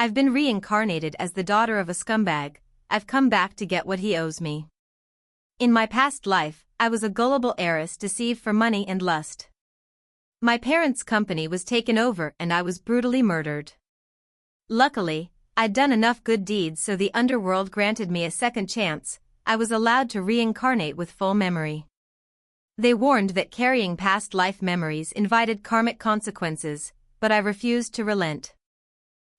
I've been reincarnated as the daughter of a scumbag. I've come back to get what he owes me. In my past life, I was a gullible heiress deceived for money and lust. My parents' company was taken over and I was brutally murdered. Luckily, I'd done enough good deeds so the underworld granted me a second chance. I was allowed to reincarnate with full memory. They warned that carrying past life memories invited karmic consequences, but I refused to relent.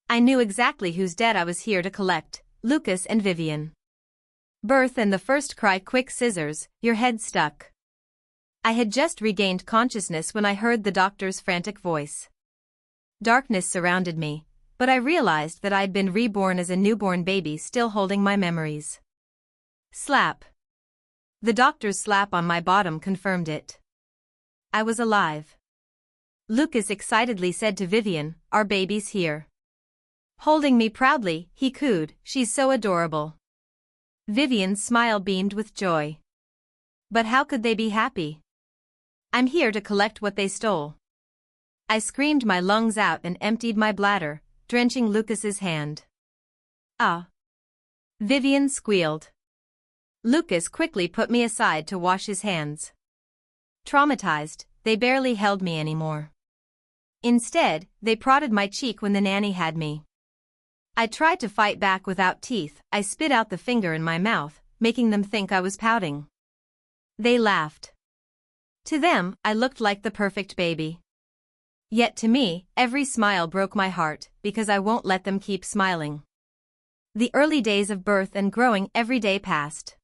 I knew exactly whose debt I was here to collect: Lucas and Vivian. Birth and the first cry, quick scissors, your head stuck. I had just regained consciousness when I heard the doctor's frantic voice. Darkness surrounded me, but I realized that I'd been reborn as a newborn baby still holding my memories. Slap. The doctor's slap on my bottom confirmed it. I was alive. Lucas excitedly said to Vivian, our baby's here. Holding me proudly, he cooed, she's so adorable. Vivian's smile beamed with joy. But how could they be happy? I'm here to collect what they stole. I screamed my lungs out and emptied my bladder, drenching Lucas's hand. Ah! Vivian squealed. Lucas quickly put me aside to wash his hands. Traumatized, they barely held me anymore. Instead, they prodded my cheek when the nanny had me. I tried to fight back without teeth. I spit out the finger in my mouth, making them think I was pouting. They laughed. To them, I looked like the perfect baby. Yet to me, every smile broke my heart, because I won't let them keep smiling. The early days of birth and growing every day passed.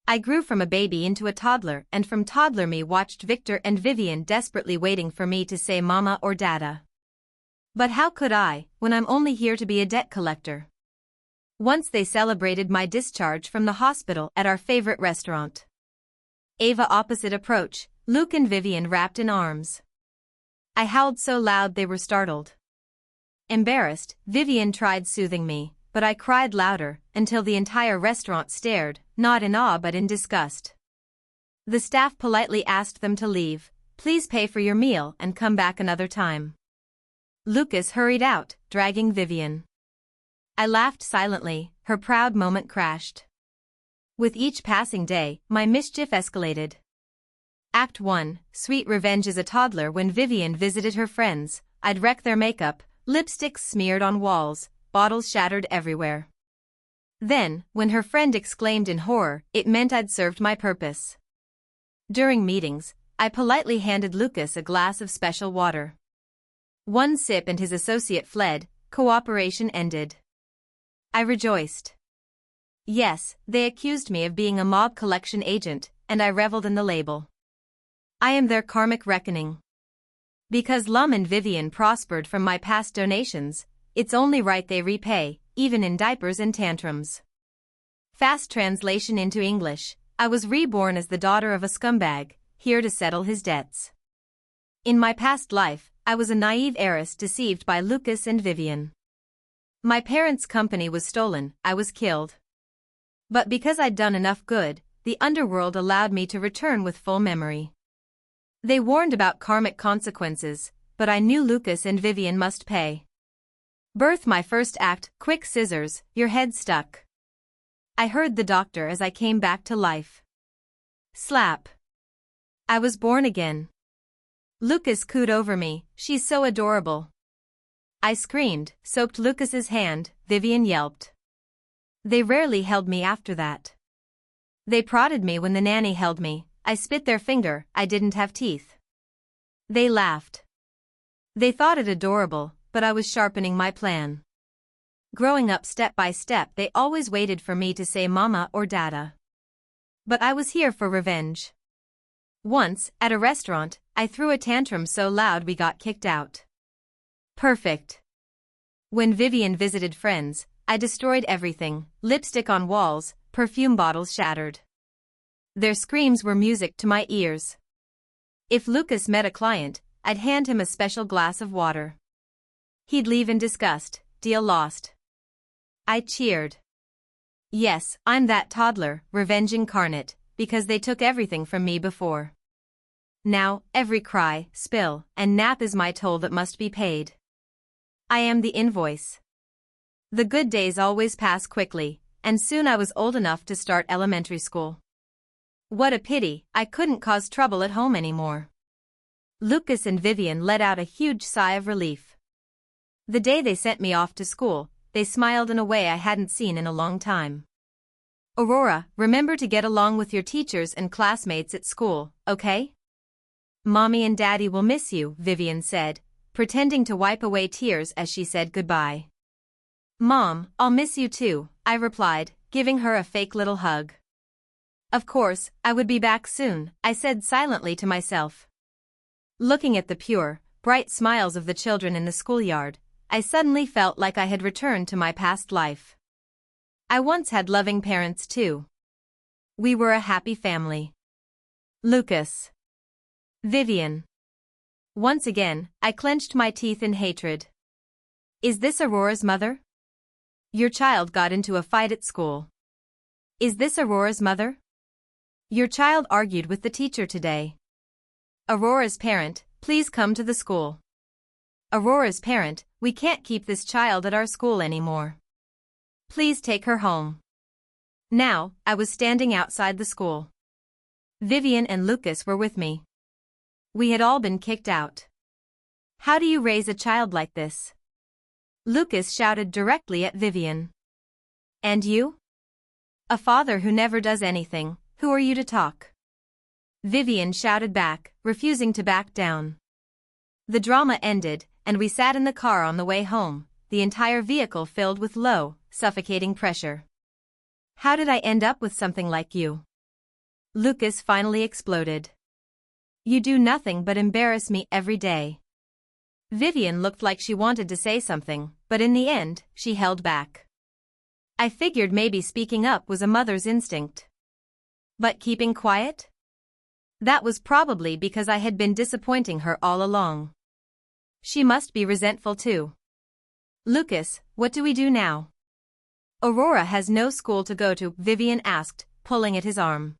I grew from a baby into a toddler, and from toddler me watched Victor and Vivian desperately waiting for me to say mama or dada. But how could I, when I'm only here to be a debt collector? Once they celebrated my discharge from the hospital at our favorite restaurant. Ava opposite approach, Luke and Vivian wrapped in arms. I howled so loud they were startled. Embarrassed, Vivian tried soothing me, but I cried louder, until the entire restaurant stared, not in awe but in disgust. The staff politely asked them to leave. Please pay for your meal and come back another time. Lucas hurried out, dragging Vivian. I laughed silently, her proud moment crashed. With each passing day, my mischief escalated. Act 1, Sweet revenge as a toddler. When Vivian visited her friends, I'd wreck their makeup, lipsticks smeared on walls, bottles shattered everywhere. Then, when her friend exclaimed in horror, it meant I'd served my purpose. During meetings, I politely handed Lucas a glass of special water. One sip and his associate fled, cooperation ended. I rejoiced. Yes, they accused me of being a mob collection agent, and I reveled in the label. I am their karmic reckoning. Because Lum and Vivian prospered from my past donations, it's only right they repay, even in diapers and tantrums. Fast translation into English: I was reborn as the daughter of a scumbag, here to settle his debts. In my past life, I was a naive heiress deceived by Lucas and Vivian. My parents' company was stolen, I was killed. But because I'd done enough good, the underworld allowed me to return with full memory. They warned about karmic consequences, but I knew Lucas and Vivian must pay. Birth my first act, quick scissors, your head stuck. I heard the doctor as I came back to life. Slap. I was born again. Lucas cooed over me, she's so adorable. I screamed, soaked Lucas's hand, Vivian yelped. They rarely held me after that. They prodded me when the nanny held me, I spit their finger, I didn't have teeth. They laughed. They thought it adorable, but I was sharpening my plan. Growing up step by step, they always waited for me to say mama or dada. But I was here for revenge. Once, at a restaurant, I threw a tantrum so loud we got kicked out. Perfect. When Vivian visited friends, I destroyed everything: lipstick on walls, perfume bottles shattered. Their screams were music to my ears. If Lucas met a client, I'd hand him a special glass of water. He'd leave in disgust, deal lost. I cheered. Yes, I'm that toddler, revenge incarnate, because they took everything from me before. Now, every cry, spill, and nap is my toll that must be paid. I am the invoice. The good days always pass quickly, and soon I was old enough to start elementary school. What a pity, I couldn't cause trouble at home anymore. Lucas and Vivian let out a huge sigh of relief. The day they sent me off to school, they smiled in a way I hadn't seen in a long time. Aurora, remember to get along with your teachers and classmates at school, okay? Mommy and Daddy will miss you, Vivian said, pretending to wipe away tears as she said goodbye. Mom, I'll miss you too, I replied, giving her a fake little hug. Of course, I would be back soon, I said silently to myself. Looking at the pure, bright smiles of the children in the schoolyard, I suddenly felt like I had returned to my past life. I once had loving parents too. We were a happy family. Lucas. Vivian. Once again, I clenched my teeth in hatred. Is this Aurora's mother? Your child got into a fight at school. Is this Aurora's mother? Your child argued with the teacher today. Aurora's parent, please come to the school. Aurora's parent, we can't keep this child at our school anymore. Please take her home. Now, I was standing outside the school. Vivian and Lucas were with me. We had all been kicked out. How do you raise a child like this? Lucas shouted directly at Vivian. And you? A father who never does anything, who are you to talk? Vivian shouted back, refusing to back down. The drama ended, and we sat in the car on the way home, the entire vehicle filled with low, suffocating pressure. How did I end up with something like you? Lucas finally exploded. You do nothing but embarrass me every day. Vivian looked like she wanted to say something, but in the end, she held back. I figured maybe speaking up was a mother's instinct. But keeping quiet? That was probably because I had been disappointing her all along. She must be resentful too. Lucas, what do we do now? Aurora has no school to go to, Vivian asked, pulling at his arm.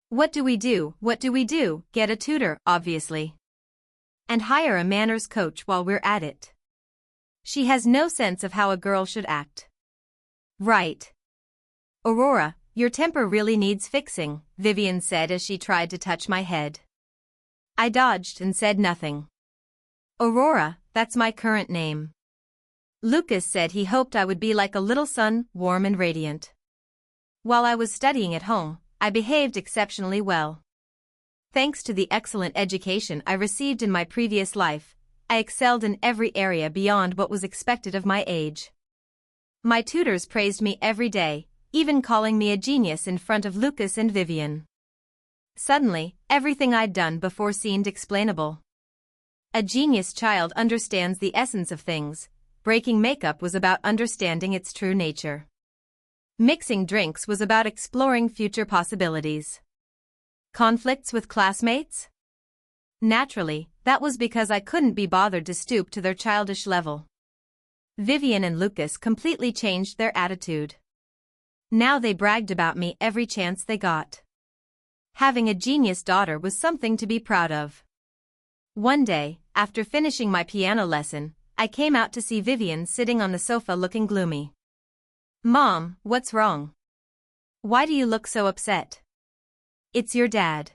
What do we do? What do we do? Get a tutor, obviously. And hire a manners coach while we're at it. She has no sense of how a girl should act. Right. Aurora, your temper really needs fixing, Vivian said as she tried to touch my head. I dodged and said nothing. Aurora, that's my current name. Lucas said he hoped I would be like a little sun, warm and radiant. While I was studying at home, I behaved exceptionally well. Thanks to the excellent education I received in my previous life, I excelled in every area beyond what was expected of my age. My tutors praised me every day, even calling me a genius in front of Lucas and Vivian. Suddenly, everything I'd done before seemed explainable. A genius child understands the essence of things. Breaking makeup was about understanding its true nature. Mixing drinks was about exploring future possibilities. Conflicts with classmates? Naturally, that was because I couldn't be bothered to stoop to their childish level. Vivian and Lucas completely changed their attitude. Now they bragged about me every chance they got. Having a genius daughter was something to be proud of. One day, after finishing my piano lesson, I came out to see Vivian sitting on the sofa looking gloomy. Mom, what's wrong? Why do you look so upset? It's your dad.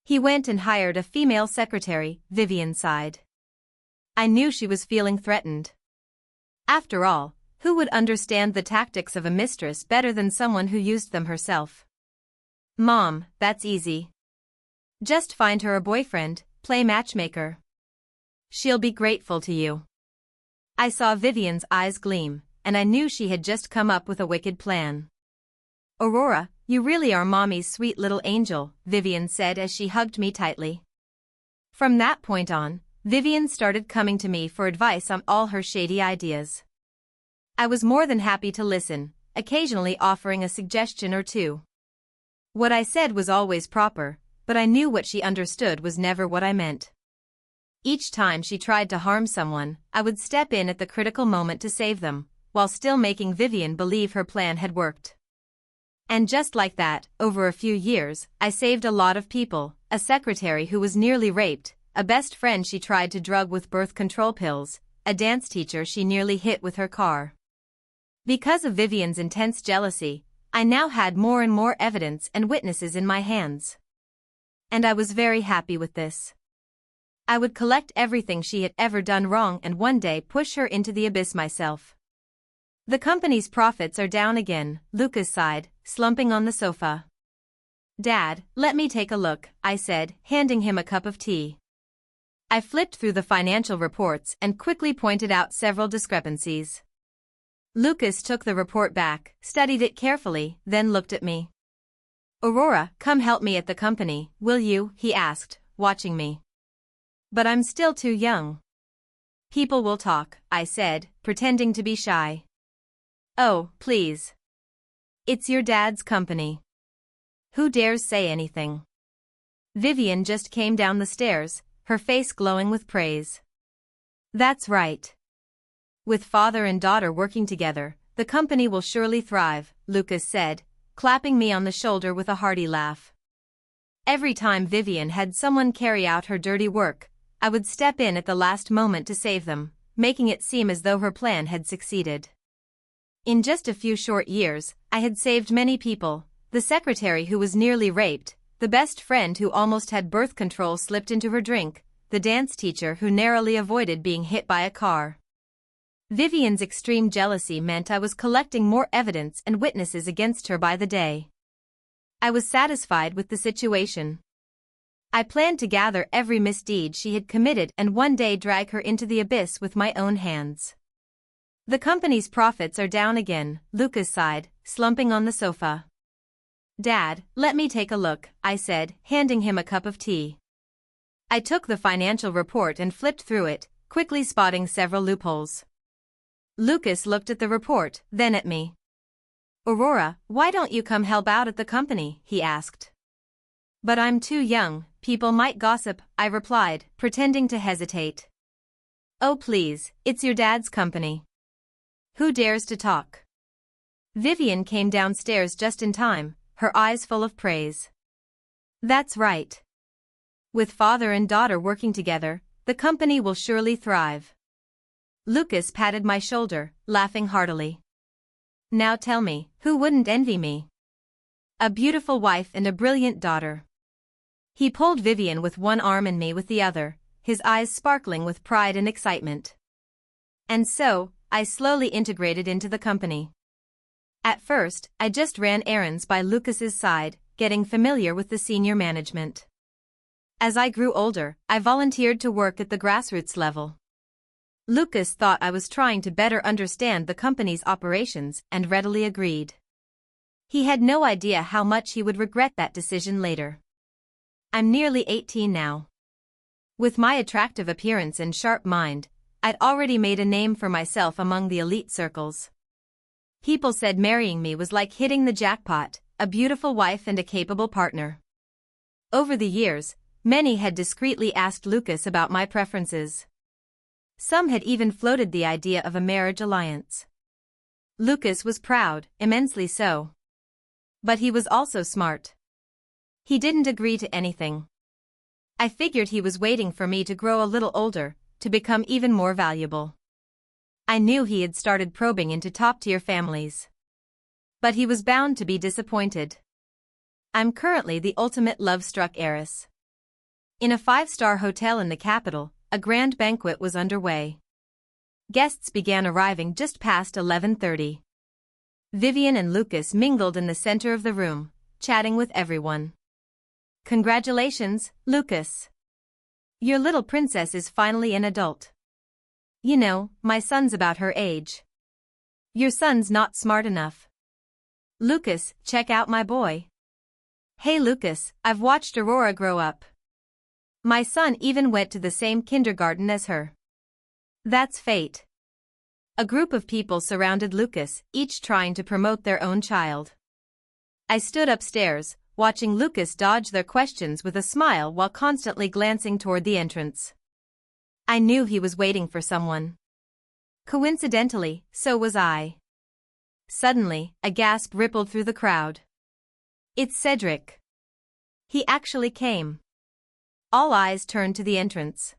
He went and hired a female secretary, Vivian sighed. I knew she was feeling threatened. After all, who would understand the tactics of a mistress better than someone who used them herself? Mom, that's easy. Just find her a boyfriend, play matchmaker. She'll be grateful to you. I saw Vivian's eyes gleam, and I knew she had just come up with a wicked plan. Aurora, you really are Mommy's sweet little angel, Vivian said as she hugged me tightly. From that point on, Vivian started coming to me for advice on all her shady ideas. I was more than happy to listen, occasionally offering a suggestion or two. What I said was always proper, but I knew what she understood was never what I meant. Each time she tried to harm someone, I would step in at the critical moment to save them, while still making Vivian believe her plan had worked. And just like that, over a few years, I saved a lot of people, a secretary who was nearly raped, a best friend she tried to drug with birth control pills, a dance teacher she nearly hit with her car. Because of Vivian's intense jealousy, I now had more and more evidence and witnesses in my hands. And I was very happy with this. I would collect everything she had ever done wrong and one day push her into the abyss myself. The company's profits are down again, Lucas sighed, slumping on the sofa. Dad, let me take a look, I said, handing him a cup of tea. I flipped through the financial reports and quickly pointed out several discrepancies. Lucas took the report back, studied it carefully, then looked at me. Aurora, come help me at the company, will you? He asked, watching me. But I'm still too young. People will talk, I said, pretending to be shy. Oh, please. It's your dad's company. Who dares say anything? Vivian just came down the stairs, her face glowing with praise. That's right. With father and daughter working together, the company will surely thrive, Lucas said, clapping me on the shoulder with a hearty laugh. Every time Vivian had someone carry out her dirty work, I would step in at the last moment to save them, making it seem as though her plan had succeeded. In just a few short years, I had saved many people, the secretary who was nearly raped, the best friend who almost had birth control slipped into her drink, the dance teacher who narrowly avoided being hit by a car. Vivian's extreme jealousy meant I was collecting more evidence and witnesses against her by the day. I was satisfied with the situation. I planned to gather every misdeed she had committed and one day drag her into the abyss with my own hands. The company's profits are down again, Lucas sighed, slumping on the sofa. Dad, let me take a look, I said, handing him a cup of tea. I took the financial report and flipped through it, quickly spotting several loopholes. Lucas looked at the report, then at me. Aurora, why don't you come help out at the company? He asked. But I'm too young, people might gossip, I replied, pretending to hesitate. Oh please, it's your dad's company. Who dares to talk? Vivian came downstairs just in time, her eyes full of praise. That's right. With father and daughter working together, the company will surely thrive. Lucas patted my shoulder, laughing heartily. Now tell me, who wouldn't envy me? A beautiful wife and a brilliant daughter. He pulled Vivian with one arm and me with the other, his eyes sparkling with pride and excitement. And so, I slowly integrated into the company. At first, I just ran errands by Lucas's side, getting familiar with the senior management. As I grew older, I volunteered to work at the grassroots level. Lucas thought I was trying to better understand the company's operations and readily agreed. He had no idea how much he would regret that decision later. I'm nearly 18 now. With my attractive appearance and sharp mind, I'd already made a name for myself among the elite circles. People said marrying me was like hitting the jackpot, a beautiful wife and a capable partner. Over the years, many had discreetly asked Lucas about my preferences. Some had even floated the idea of a marriage alliance. Lucas was proud, immensely so. But he was also smart. He didn't agree to anything. I figured he was waiting for me to grow a little older, to become even more valuable. I knew he had started probing into top-tier families. But he was bound to be disappointed. I'm currently the ultimate love-struck heiress. In a 5-star hotel in the capital, a grand banquet was underway. Guests began arriving just past 11:30. Vivian and Lucas mingled in the center of the room, chatting with everyone. Congratulations, Lucas. Your little princess is finally an adult. You know, my son's about her age. Your son's not smart enough. Lucas, check out my boy. Hey Lucas, I've watched Aurora grow up. My son even went to the same kindergarten as her. That's fate. A group of people surrounded Lucas, each trying to promote their own child. I stood upstairs, watching Lucas dodge their questions with a smile while constantly glancing toward the entrance. I knew he was waiting for someone. Coincidentally, so was I. Suddenly, a gasp rippled through the crowd. It's Cedric. He actually came. All eyes turned to the entrance.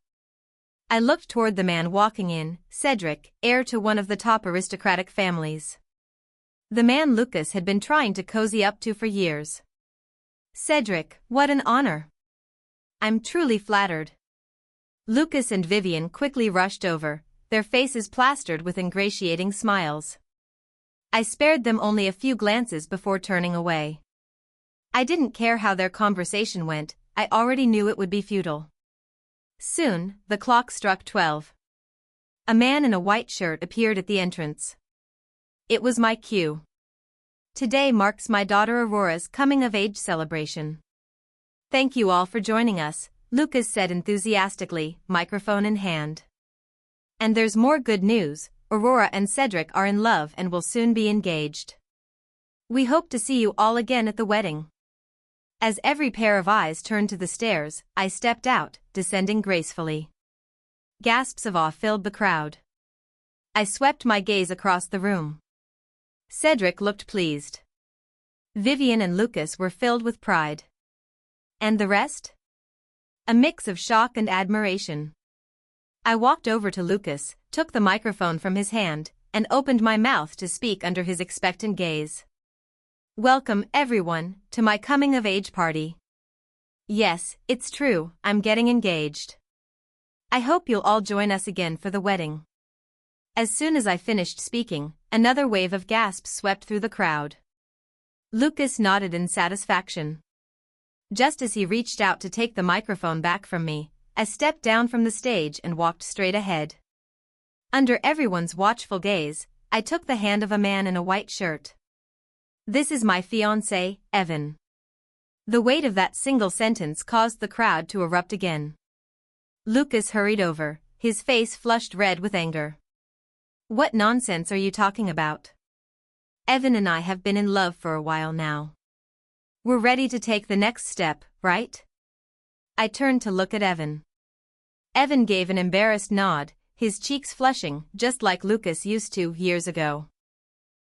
I looked toward the man walking in, Cedric, heir to one of the top aristocratic families. The man Lucas had been trying to cozy up to for years. Cedric, what an honor. I'm truly flattered. Lucas and Vivian quickly rushed over, their faces plastered with ingratiating smiles. I spared them only a few glances before turning away. I didn't care how their conversation went, I already knew it would be futile. Soon, the clock struck 12. A man in a white shirt appeared at the entrance. It was my cue. Today marks my daughter Aurora's coming-of-age celebration. Thank you all for joining us, Lucas said enthusiastically, microphone in hand. And there's more good news, Aurora and Cedric are in love and will soon be engaged. We hope to see you all again at the wedding. As every pair of eyes turned to the stairs, I stepped out, descending gracefully. Gasps of awe filled the crowd. I swept my gaze across the room. Cedric looked pleased. Vivian and Lucas were filled with pride. And the rest? A mix of shock and admiration. I walked over to Lucas, took the microphone from his hand, and opened my mouth to speak under his expectant gaze. Welcome, everyone, to my coming-of-age party. Yes, it's true, I'm getting engaged. I hope you'll all join us again for the wedding. As soon as I finished speaking, another wave of gasps swept through the crowd. Lucas nodded in satisfaction. Just as he reached out to take the microphone back from me, I stepped down from the stage and walked straight ahead. Under everyone's watchful gaze, I took the hand of a man in a white shirt. This is my fiancé, Evan. The weight of that single sentence caused the crowd to erupt again. Lucas hurried over, his face flushed red with anger. What nonsense are you talking about? Evan and I have been in love for a while now. We're ready to take the next step, right? I turned to look at Evan. Evan gave an embarrassed nod, his cheeks flushing, just like Lucas used to years ago.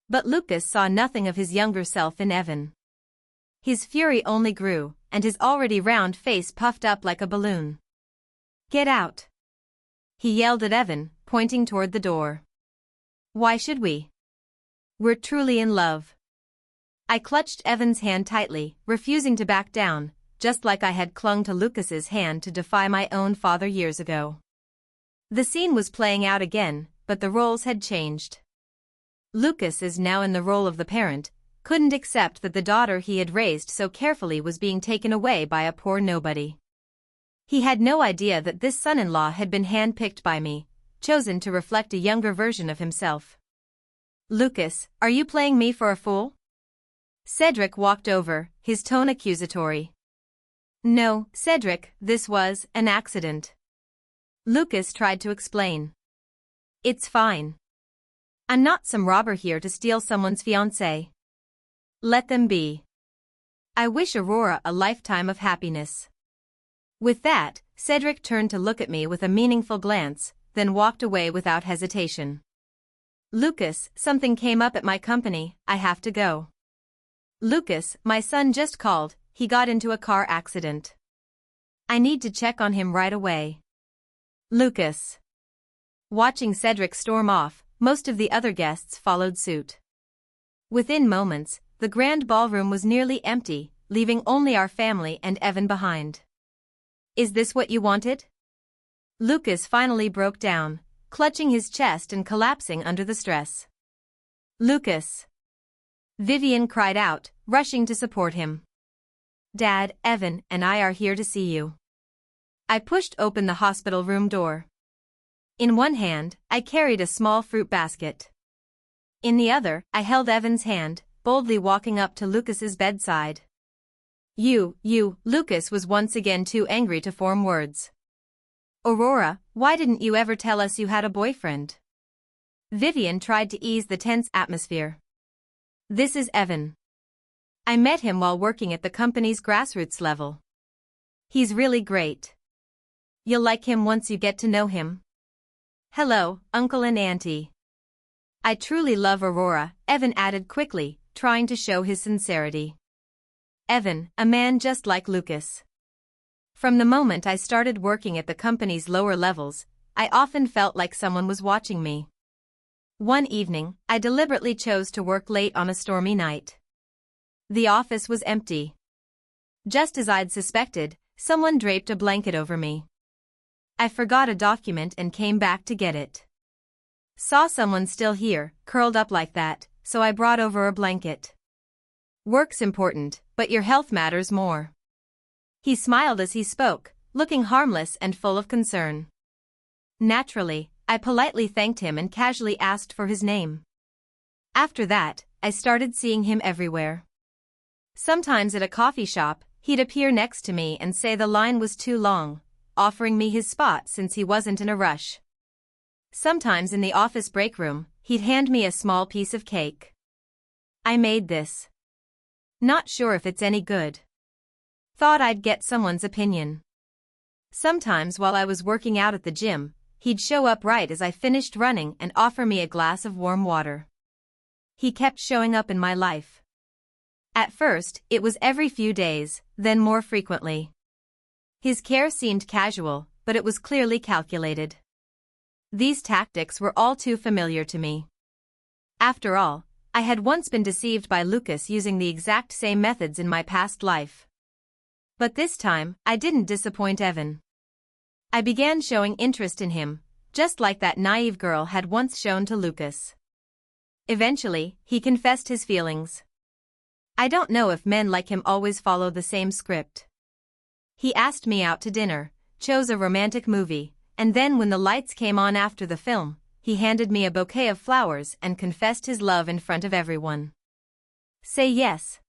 But Lucas saw nothing of his younger self in Evan. His fury only grew, and his already round face puffed up like a balloon. Get out! He yelled at Evan, pointing toward the door. Why should we? We're truly in love. I clutched Evan's hand tightly, refusing to back down, just like I had clung to Lucas's hand to defy my own father years ago. The scene was playing out again, but the roles had changed. Lucas is now in the role of the parent, couldn't accept that the daughter he had raised so carefully was being taken away by a poor nobody. He had no idea that this son-in-law had been handpicked by me, chosen to reflect a younger version of himself. Lucas, are you playing me for a fool? Cedric walked over, his tone accusatory. No, Cedric, this was an accident. Lucas tried to explain. It's fine. I'm not some robber here to steal someone's fiancé. Let them be. I wish Aurora a lifetime of happiness. With that, Cedric turned to look at me with a meaningful glance, then walked away without hesitation. Lucas, something came up at my company, I have to go. Lucas, my son just called, he got into a car accident. I need to check on him right away. Lucas. Watching Cedric storm off, most of the other guests followed suit. Within moments, the grand ballroom was nearly empty, leaving only our family and Evan behind. Is this what you wanted? Lucas finally broke down, clutching his chest and collapsing under the stress. Lucas. Vivian cried out, rushing to support him. Dad, Evan, and I are here to see you. I pushed open the hospital room door. In one hand, I carried a small fruit basket. In the other, I held Evan's hand, boldly walking up to Lucas's bedside. Lucas was once again too angry to form words. Aurora, why didn't you ever tell us you had a boyfriend? Vivian tried to ease the tense atmosphere. This is Evan. I met him while working at the company's grassroots level. He's really great. You'll like him once you get to know him. Hello, Uncle and Auntie. I truly love Aurora, Evan added quickly, trying to show his sincerity. Evan, a man just like Lucas. From the moment I started working at the company's lower levels, I often felt like someone was watching me. One evening, I deliberately chose to work late on a stormy night. The office was empty. Just as I'd suspected, someone draped a blanket over me. I forgot a document and came back to get it. Saw someone still here, curled up like that, so I brought over a blanket. Work's important, but your health matters more. He smiled as he spoke, looking harmless and full of concern. Naturally, I politely thanked him and casually asked for his name. After that, I started seeing him everywhere. Sometimes at a coffee shop, he'd appear next to me and say the line was too long, offering me his spot since he wasn't in a rush. Sometimes in the office break room, he'd hand me a small piece of cake. I made this. Not sure if it's any good. Thought I'd get someone's opinion. Sometimes while I was working out at the gym, he'd show up right as I finished running and offer me a glass of warm water. He kept showing up in my life. At first, it was every few days, then more frequently. His care seemed casual, but it was clearly calculated. These tactics were all too familiar to me. After all, I had once been deceived by Lucas using the exact same methods in my past life. But this time, I didn't disappoint Evan. I began showing interest in him, just like that naive girl had once shown to Lucas. Eventually, he confessed his feelings. I don't know if men like him always follow the same script. He asked me out to dinner, chose a romantic movie, and then when the lights came on after the film, he handed me a bouquet of flowers and confessed his love in front of everyone. Say yes.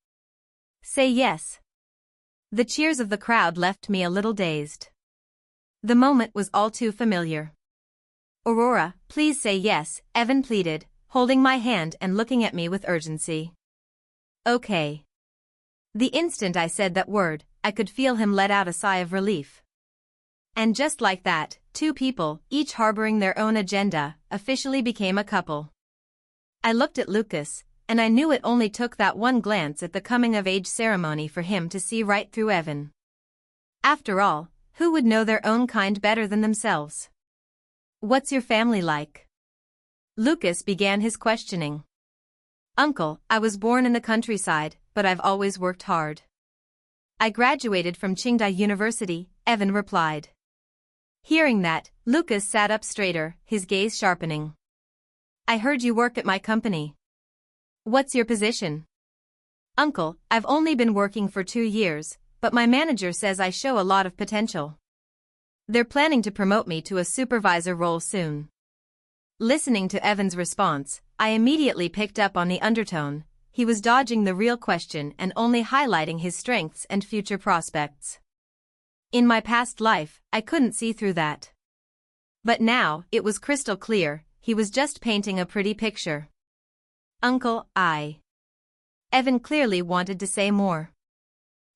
Say yes. The cheers of the crowd left me a little dazed. The moment was all too familiar. Aurora, please say yes, Evan pleaded, holding my hand and looking at me with urgency. Okay. The instant I said that word, I could feel him let out a sigh of relief. And just like that, two people, each harboring their own agenda, officially became a couple. I looked at Lucas, and I knew it only took that one glance at the coming-of-age ceremony for him to see right through Evan. After all, who would know their own kind better than themselves? What's your family like? Lucas began his questioning. Uncle, I was born in the countryside, but I've always worked hard. I graduated from Qingdai University, Evan replied. Hearing that, Lucas sat up straighter, his gaze sharpening. I heard you work at my company. What's your position? Uncle, I've only been working for 2 years, but my manager says I show a lot of potential. They're planning to promote me to a supervisor role soon. Listening to Evan's response, I immediately picked up on the undertone. He was dodging the real question and only highlighting his strengths and future prospects. In my past life, I couldn't see through that. But now, it was crystal clear, he was just painting a pretty picture. Uncle, Evan clearly wanted to say more.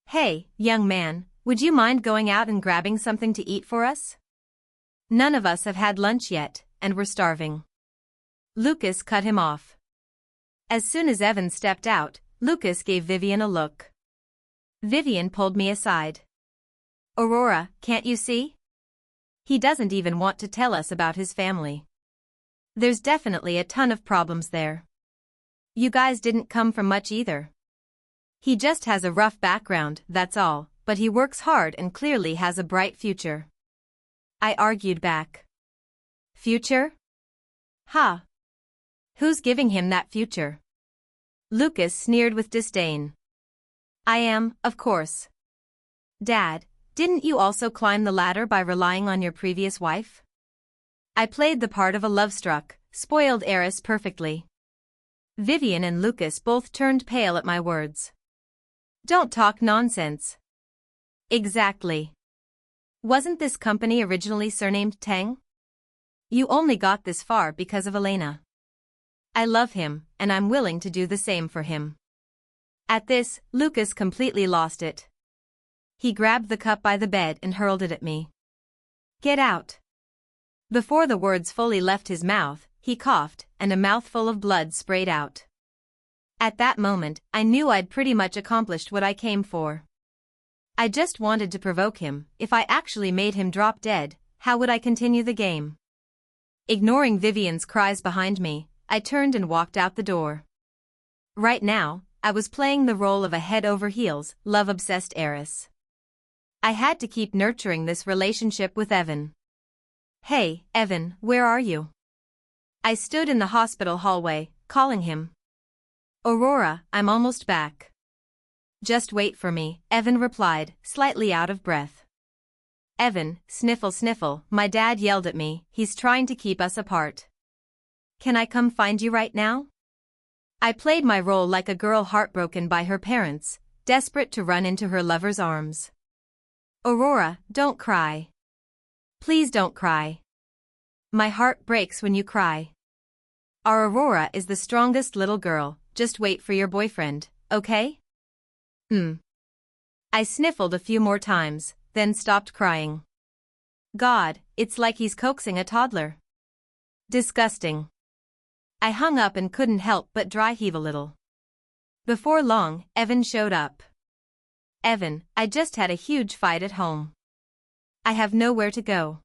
Hey, young man, would you mind going out and grabbing something to eat for us? None of us have had lunch yet, and we're starving. Lucas cut him off. As soon as Evan stepped out, Lucas gave Vivian a look. Vivian pulled me aside. Aurora, can't you see? He doesn't even want to tell us about his family. There's definitely a ton of problems there. You guys didn't come from much either. He just has a rough background, that's all, but he works hard and clearly has a bright future. I argued back. Future? Ha! Who's giving him that future? Lucas sneered with disdain. I am, of course. Dad, didn't you also climb the ladder by relying on your previous wife? I played the part of a love-struck, spoiled heiress perfectly. Vivian and Lucas both turned pale at my words. Don't talk nonsense. Exactly. Wasn't this company originally surnamed Tang? You only got this far because of Elena. I love him, and I'm willing to do the same for him. At this, Lucas completely lost it. He grabbed the cup by the bed and hurled it at me. Get out. Before the words fully left his mouth, he coughed, and a mouthful of blood sprayed out. At that moment, I knew I'd pretty much accomplished what I came for. I just wanted to provoke him. If I actually made him drop dead, how would I continue the game? Ignoring Vivian's cries behind me, I turned and walked out the door. Right now, I was playing the role of a head-over-heels, love-obsessed heiress. I had to keep nurturing this relationship with Evan. "Hey, Evan, where are you?" I stood in the hospital hallway, calling him. "Aurora, I'm almost back." "Just wait for me," Evan replied, slightly out of breath. "Evan, sniffle sniffle, my dad yelled at me, he's trying to keep us apart. Can I come find you right now?" I played my role like a girl heartbroken by her parents, desperate to run into her lover's arms. "Aurora, don't cry. Please don't cry. My heart breaks when you cry. Our Aurora is the strongest little girl, just wait for your boyfriend, okay?" I sniffled a few more times, then stopped crying. God, it's like he's coaxing a toddler. Disgusting. I hung up and couldn't help but dry heave a little. Before long, Evan showed up. "Evan, I just had a huge fight at home. I have nowhere to go."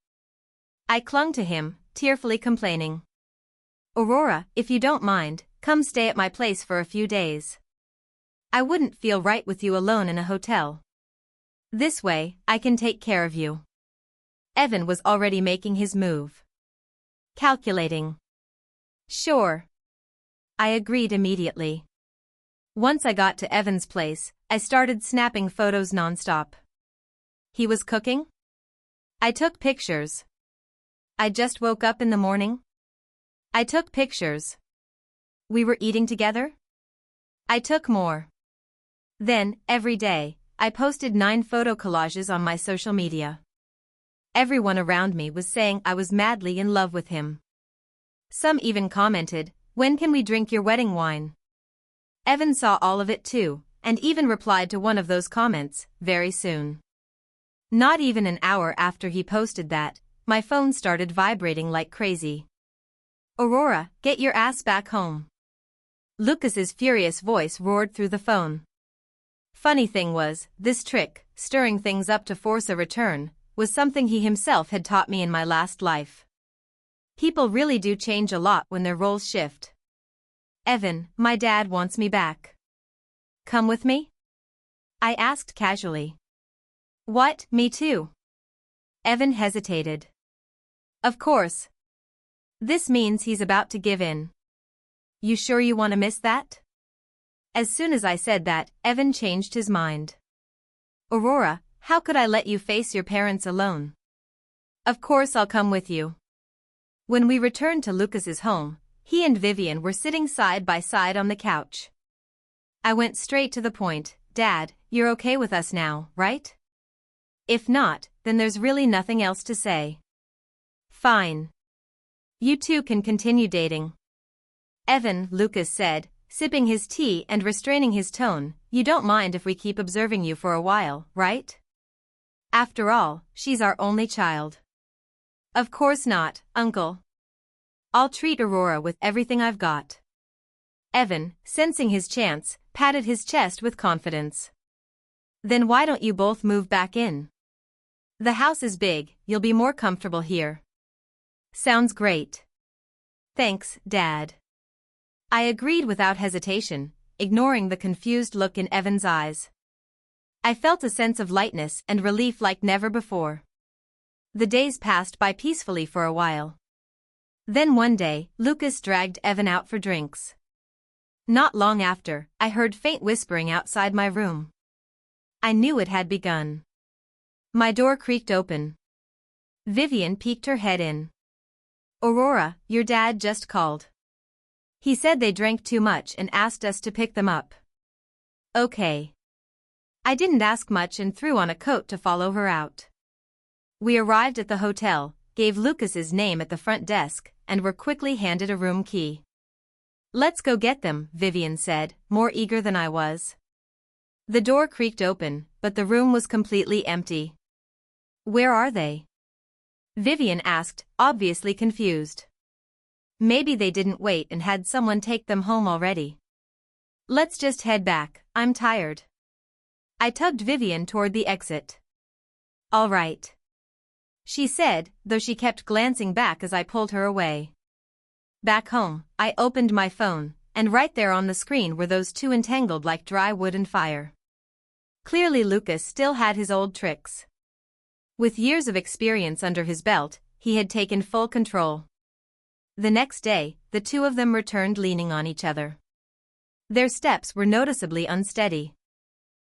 I clung to him, tearfully complaining. "Aurora, if you don't mind, come stay at my place for a few days. I wouldn't feel right with you alone in a hotel. This way, I can take care of you." Evan was already making his move. Calculating. "Sure." I agreed immediately. Once I got to Evan's place, I started snapping photos nonstop. He was cooking? I took pictures. I just woke up in the morning? I took pictures. We were eating together? I took more. Then, every day, I posted 9 photo collages on my social media. Everyone around me was saying I was madly in love with him. Some even commented, "When can we drink your wedding wine?" Evan saw all of it too, and even replied to one of those comments, "Very soon." Not even an hour after he posted that, my phone started vibrating like crazy. "Aurora, get your ass back home." Lucas's furious voice roared through the phone. Funny thing was, this trick, stirring things up to force a return, was something he himself had taught me in my last life. People really do change a lot when their roles shift. "Evan, my dad wants me back. Come with me?" I asked casually. "What, me too?" Evan hesitated. "Of course. This means he's about to give in. You sure you want to miss that?" As soon as I said that, Evan changed his mind. "Aurora, how could I let you face your parents alone? Of course I'll come with you." When we returned to Lucas's home, he and Vivian were sitting side by side on the couch. I went straight to the point. "Dad, you're okay with us now, right? If not, then there's really nothing else to say. Fine. You two can continue dating." "Evan," Lucas said, sipping his tea and restraining his tone, "you don't mind if we keep observing you for a while, right? After all, she's our only child." "Of course not, Uncle. I'll treat Aurora with everything I've got." Evan, sensing his chance, patted his chest with confidence. "Then why don't you both move back in? The house is big, you'll be more comfortable here." "Sounds great. Thanks, Dad." I agreed without hesitation, ignoring the confused look in Evan's eyes. I felt a sense of lightness and relief like never before. The days passed by peacefully for a while. Then one day, Lucas dragged Evan out for drinks. Not long after, I heard faint whispering outside my room. I knew it had begun. My door creaked open. Vivian peeked her head in. "Aurora, your dad just called. He said they drank too much and asked us to pick them up." "Okay." I didn't ask much and threw on a coat to follow her out. We arrived at the hotel, gave Lucas's name at the front desk, and were quickly handed a room key. "Let's go get them," Vivian said, more eager than I was. The door creaked open, but the room was completely empty. "Where are they?" Vivian asked, obviously confused. Maybe they didn't wait and had someone take them home already. "Let's just head back, I'm tired." I tugged Vivian toward the exit. "All right," she said, though she kept glancing back as I pulled her away. Back home, I opened my phone, and right there on the screen were those two entangled like dry wood and fire. Clearly Lucas still had his old tricks. With years of experience under his belt, he had taken full control. The next day, the two of them returned leaning on each other. Their steps were noticeably unsteady.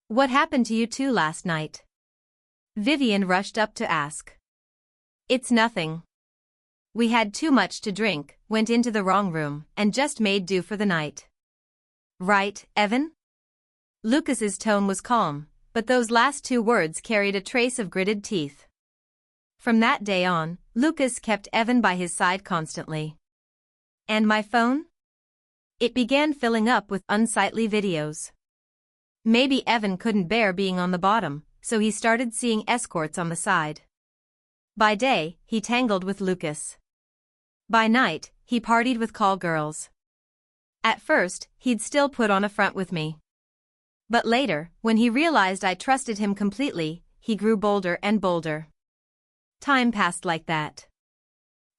"What happened to you two last night?" Vivian rushed up to ask. "It's nothing. We had too much to drink, went into the wrong room, and just made do for the night." "Right, Evan?" Lucas's tone was calm, but those last two words carried a trace of gritted teeth. From that day on, Lucas kept Evan by his side constantly. And my phone? It began filling up with unsightly videos. Maybe Evan couldn't bear being on the bottom, so he started seeing escorts on the side. By day, he tangled with Lucas. By night, he partied with call girls. At first, he'd still put on a front with me. But later, when he realized I trusted him completely, he grew bolder and bolder. Time passed like that.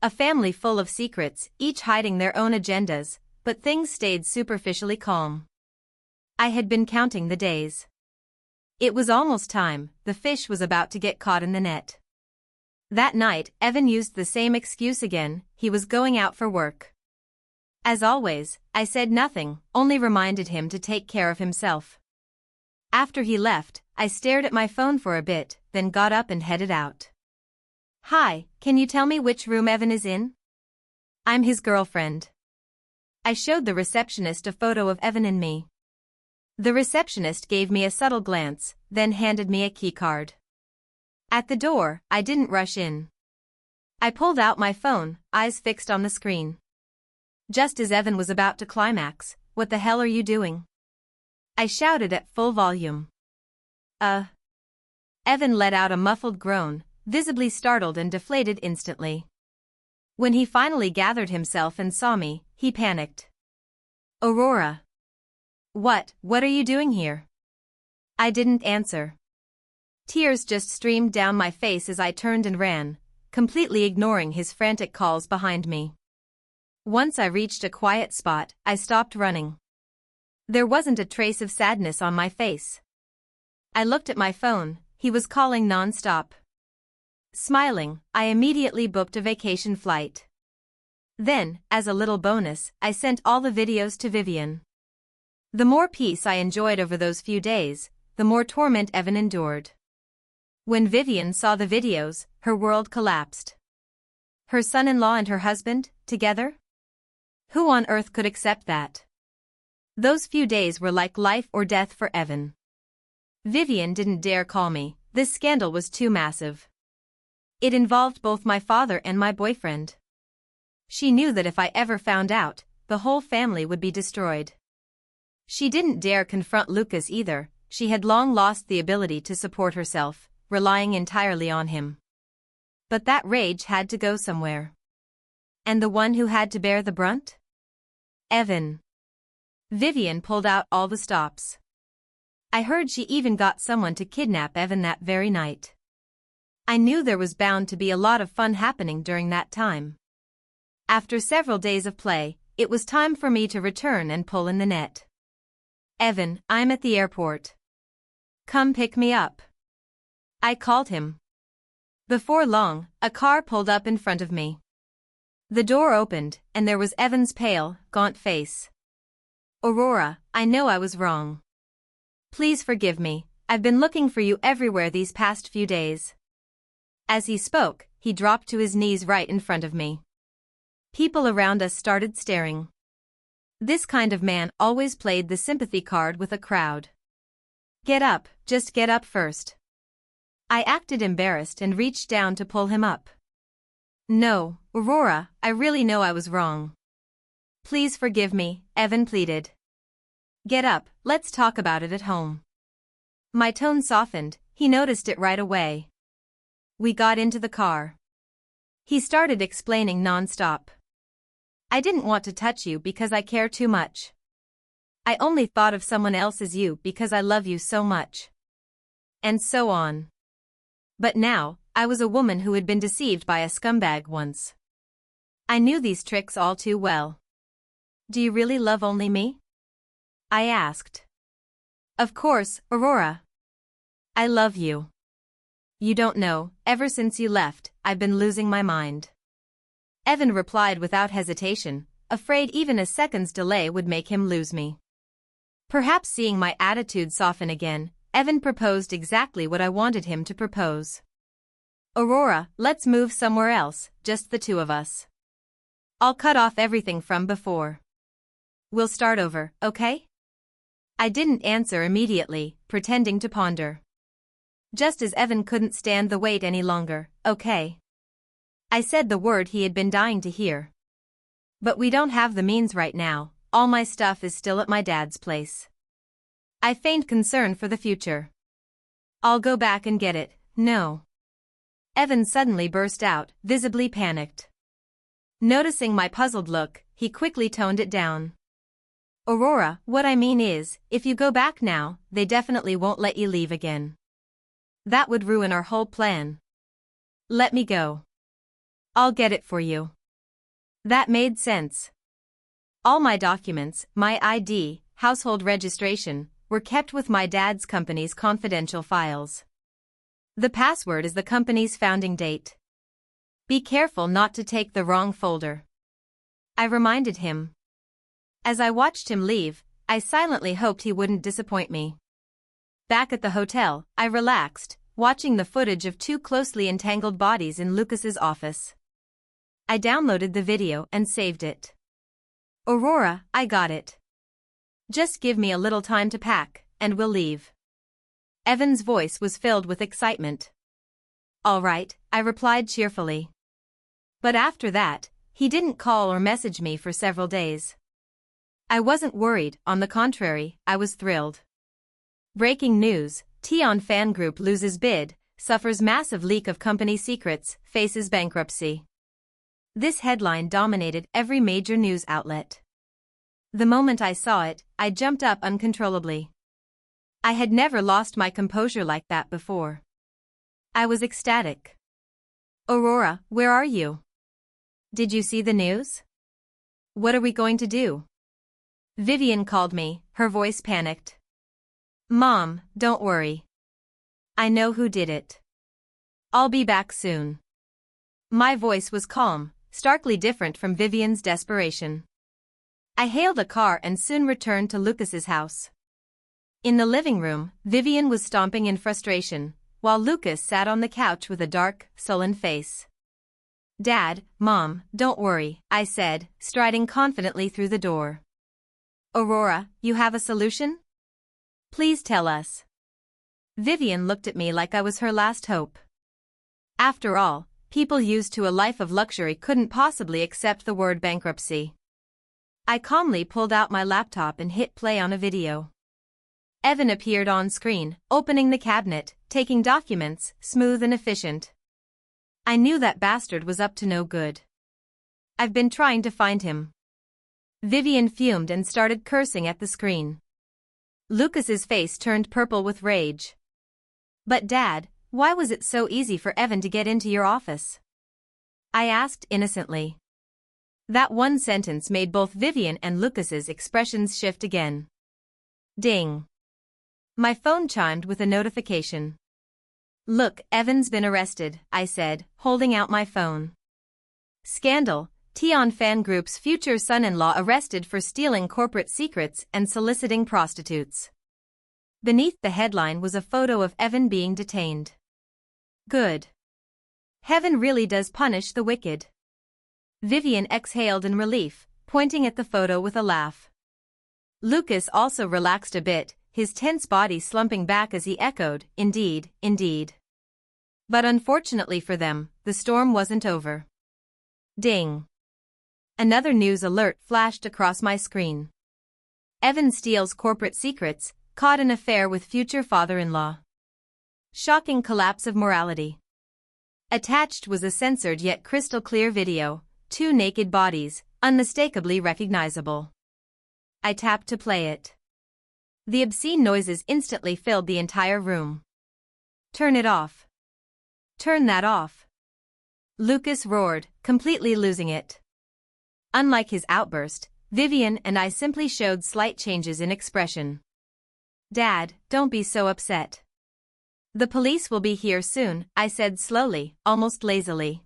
A family full of secrets, each hiding their own agendas, but things stayed superficially calm. I had been counting the days. It was almost time, the fish was about to get caught in the net. That night, Evan used the same excuse again, he was going out for work. As always, I said nothing, only reminded him to take care of himself. After he left, I stared at my phone for a bit, then got up and headed out. "Hi, can you tell me which room Evan is in?" "I'm his girlfriend." I showed the receptionist a photo of Evan and me. The receptionist gave me a subtle glance, then handed me a keycard. At the door, I didn't rush in. I pulled out my phone, eyes fixed on the screen. Just as Evan was about to climax, "What the hell are you doing?" I shouted at full volume. Evan let out a muffled groan, visibly startled and deflated instantly. When he finally gathered himself and saw me, he panicked. "Aurora. What are you doing here?" I didn't answer. Tears just streamed down my face as I turned and ran, completely ignoring his frantic calls behind me. Once I reached a quiet spot, I stopped running. There wasn't a trace of sadness on my face. I looked at my phone, he was calling non-stop. Smiling, I immediately booked a vacation flight. Then, as a little bonus, I sent all the videos to Vivian. The more peace I enjoyed over those few days, the more torment Evan endured. When Vivian saw the videos, her world collapsed. Her son-in-law and her husband, together? Who on earth could accept that? Those few days were like life or death for Evan. Vivian didn't dare call me, this scandal was too massive. It involved both my father and my boyfriend. She knew that if I ever found out, the whole family would be destroyed. She didn't dare confront Lucas either, she had long lost the ability to support herself, relying entirely on him. But that rage had to go somewhere. And the one who had to bear the brunt? Evan. Vivian pulled out all the stops. I heard she even got someone to kidnap Evan that very night. I knew there was bound to be a lot of fun happening during that time. After several days of play, it was time for me to return and pull in the net. "Evan, I'm at the airport. Come pick me up." I called him. Before long, a car pulled up in front of me. The door opened, and there was Evan's pale, gaunt face. "Aurora, I know I was wrong. Please forgive me, I've been looking for you everywhere these past few days." As he spoke, he dropped to his knees right in front of me. People around us started staring. This kind of man always played the sympathy card with a crowd. "Get up, just get up first." I acted embarrassed and reached down to pull him up. "No, Aurora, I really know I was wrong. Please forgive me," Evan pleaded. "Get up, let's talk about it at home." My tone softened, he noticed it right away. We got into the car. He started explaining non-stop. "I didn't want to touch you because I care too much. I only thought of someone else as you because I love you so much." And so on. But now, I was a woman who had been deceived by a scumbag once. I knew these tricks all too well. Do you really love only me? I asked. Of course, Aurora. I love you. You don't know, ever since you left, I've been losing my mind. Evan replied without hesitation, afraid even a second's delay would make him lose me. Perhaps seeing my attitude soften again, Evan proposed exactly what I wanted him to propose. Aurora, let's move somewhere else, just the two of us. I'll cut off everything from before. We'll start over, okay? I didn't answer immediately, pretending to ponder. Just as Evan couldn't stand the wait any longer, okay. I said the word he had been dying to hear. But we don't have the means right now, all my stuff is still at my dad's place. I feigned concern for the future. I'll go back and get it, no. Evan suddenly burst out, visibly panicked. Noticing my puzzled look, he quickly toned it down. Aurora, what I mean is, if you go back now, they definitely won't let you leave again. That would ruin our whole plan. Let me go. I'll get it for you. That made sense. All my documents, my ID, household registration, were kept with my dad's company's confidential files. The password is the company's founding date. Be careful not to take the wrong folder. I reminded him. As I watched him leave, I silently hoped he wouldn't disappoint me. Back at the hotel, I relaxed, watching the footage of two closely entangled bodies in Lucas's office. I downloaded the video and saved it. Aurora, I got it. Just give me a little time to pack, and we'll leave. Evan's voice was filled with excitement. All right, I replied cheerfully. But after that, he didn't call or message me for several days. I wasn't worried, on the contrary, I was thrilled. Breaking news, Tion Fan Group loses bid, suffers massive leak of company secrets, faces bankruptcy. This headline dominated every major news outlet. The moment I saw it, I jumped up uncontrollably. I had never lost my composure like that before. I was ecstatic. Aurora, where are you? Did you see the news? What are we going to do? Vivian called me, her voice panicked. Mom, don't worry. I know who did it. I'll be back soon. My voice was calm, starkly different from Vivian's desperation. I hailed a car and soon returned to Lucas's house. In the living room, Vivian was stomping in frustration, while Lucas sat on the couch with a dark, sullen face. Dad, Mom, don't worry, I said, striding confidently through the door. Aurora, you have a solution? Please tell us. Vivian looked at me like I was her last hope. After all, people used to a life of luxury couldn't possibly accept the word bankruptcy. I calmly pulled out my laptop and hit play on a video. Evan appeared on screen, opening the cabinet, taking documents, smooth and efficient. I knew that bastard was up to no good. I've been trying to find him. Vivian fumed and started cursing at the screen. Lucas's face turned purple with rage. But Dad, why was it so easy for Evan to get into your office? I asked innocently. That one sentence made both Vivian and Lucas's expressions shift again. Ding. My phone chimed with a notification. Look, Evan's been arrested, I said, holding out my phone. Scandal, Tion Fan Group's future son-in-law arrested for stealing corporate secrets and soliciting prostitutes. Beneath the headline was a photo of Evan being detained. Good. Heaven really does punish the wicked. Vivian exhaled in relief, pointing at the photo with a laugh. Lucas also relaxed a bit, his tense body slumping back as he echoed, indeed, indeed. But unfortunately for them, the storm wasn't over. Ding. Another news alert flashed across my screen. Evan steals corporate secrets, caught in affair with future father-in-law. Shocking collapse of morality. Attached was a censored yet crystal-clear video, two naked bodies, unmistakably recognizable. I tapped to play it. The obscene noises instantly filled the entire room. Turn it off. Turn that off. Lucas roared, completely losing it. Unlike his outburst, Vivian and I simply showed slight changes in expression. Dad, don't be so upset. The police will be here soon, I said slowly, almost lazily.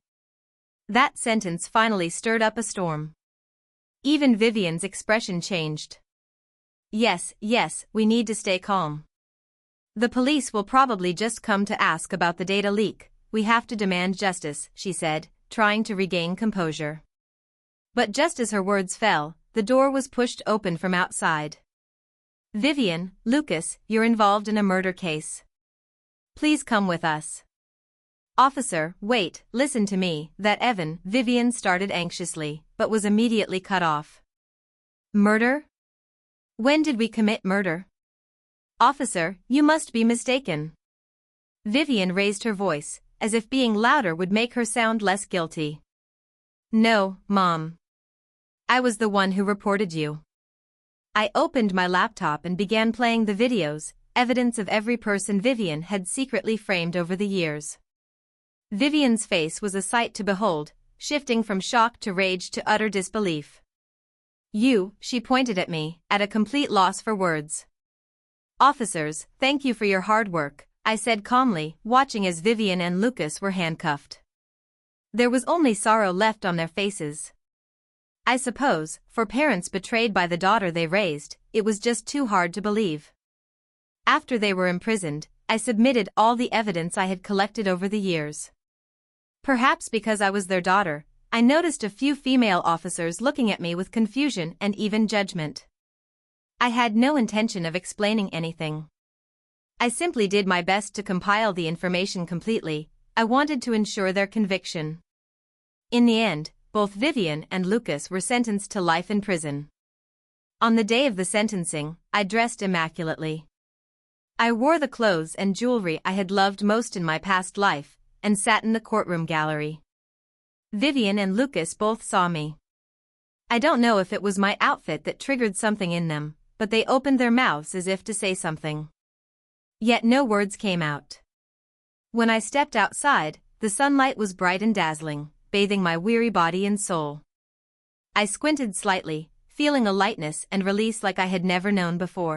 That sentence finally stirred up a storm. Even Vivian's expression changed. Yes, we need to stay calm. The police will probably just come to ask about the data leak. We have to demand justice, she said, trying to regain composure. But just as her words fell, the door was pushed open from outside. Vivian, Lucas, you're involved in a murder case. Please come with us. Officer, wait, listen to me, that Evan, Vivian started anxiously, but was immediately cut off. Murder? When did we commit murder? Officer, you must be mistaken. Vivian raised her voice, as if being louder would make her sound less guilty. No, Mom. I was the one who reported you. I opened my laptop and began playing the videos, evidence of every person Vivian had secretly framed over the years. Vivian's face was a sight to behold, shifting from shock to rage to utter disbelief. You, she pointed at me, at a complete loss for words. Officers, thank you for your hard work, I said calmly, watching as Vivian and Lucas were handcuffed. There was only sorrow left on their faces. I suppose, for parents betrayed by the daughter they raised, it was just too hard to believe. After they were imprisoned, I submitted all the evidence I had collected over the years. Perhaps because I was their daughter, I noticed a few female officers looking at me with confusion and even judgment. I had no intention of explaining anything. I simply did my best to compile the information completely. I wanted to ensure their conviction. In the end, both Vivian and Lucas were sentenced to life in prison. On the day of the sentencing, I dressed immaculately. I wore the clothes and jewelry I had loved most in my past life, and sat in the courtroom gallery. Vivian and Lucas both saw me. I don't know if it was my outfit that triggered something in them, but they opened their mouths as if to say something. Yet no words came out. When I stepped outside, the sunlight was bright and dazzling, bathing my weary body and soul. I squinted slightly, feeling a lightness and release like I had never known before.